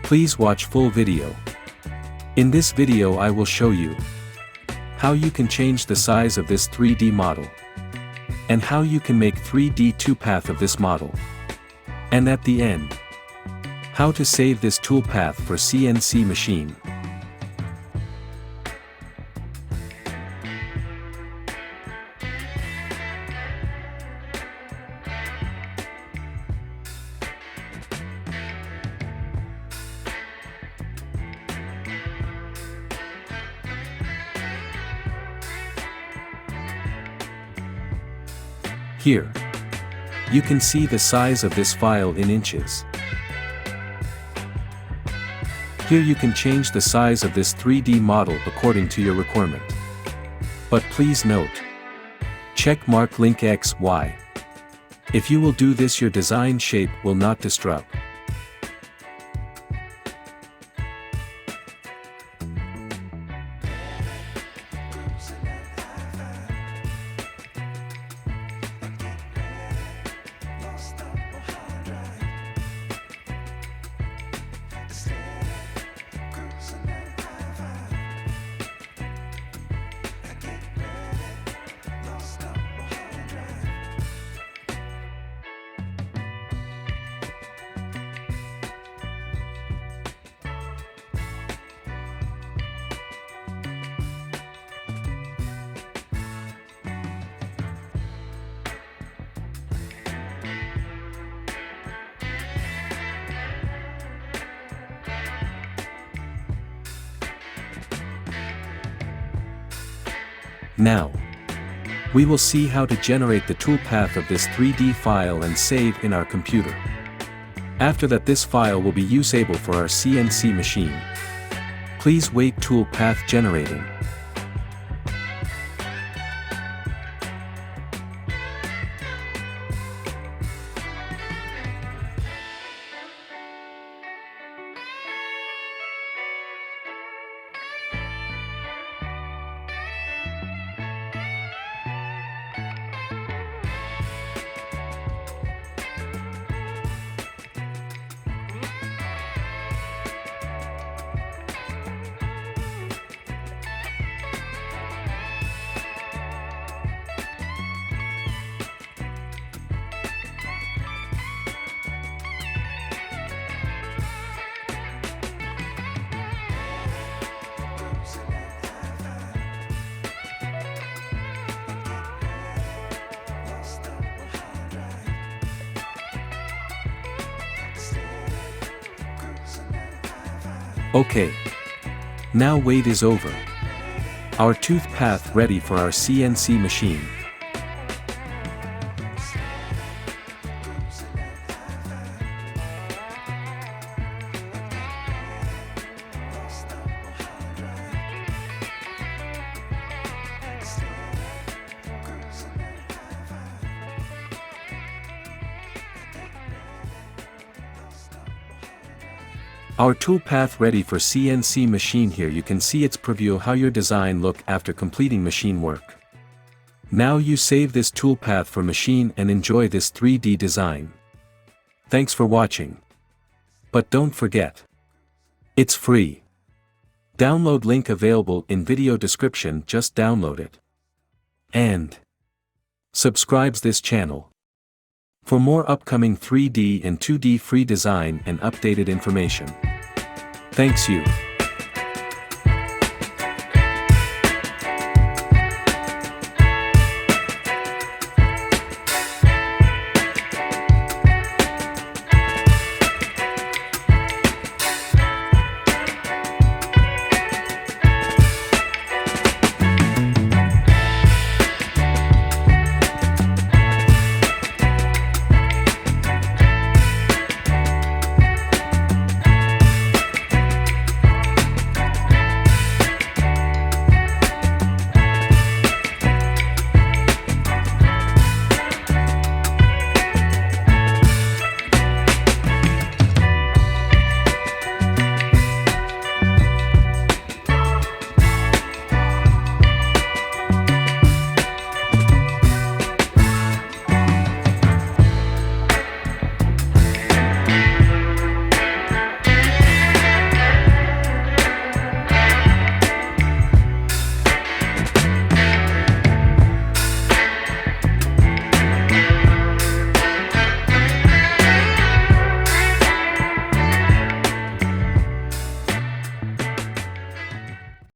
Please watch full video. In this video I will show you how you can change the size of this 3D model, and how you can make 3D toolpath of this model. And at the end, how to save this toolpath for CNC machine. Here, you can see the size of this file in inches. Here you can change the size of this 3D model according to your requirement. But please note, check mark link X, Y. If you will do this, your design shape will not disrupt. Now, we will see how to generate the toolpath of this 3D file and save in our computer. After that, this file will be usable for our CNC machine. Please wait toolpath generating. Okay. Now wait is over. Our tooth path ready for our CNC machine. Our toolpath ready for CNC machine. Here you can see its preview how your design look after completing machine work. Now you save this toolpath for machine and enjoy this 3D design. Thanks for watching. But don't forget, it's free. Download link available in video description, just download it. And subscribes this channel for more upcoming 3D and 2D free design and updated information. Thanks you.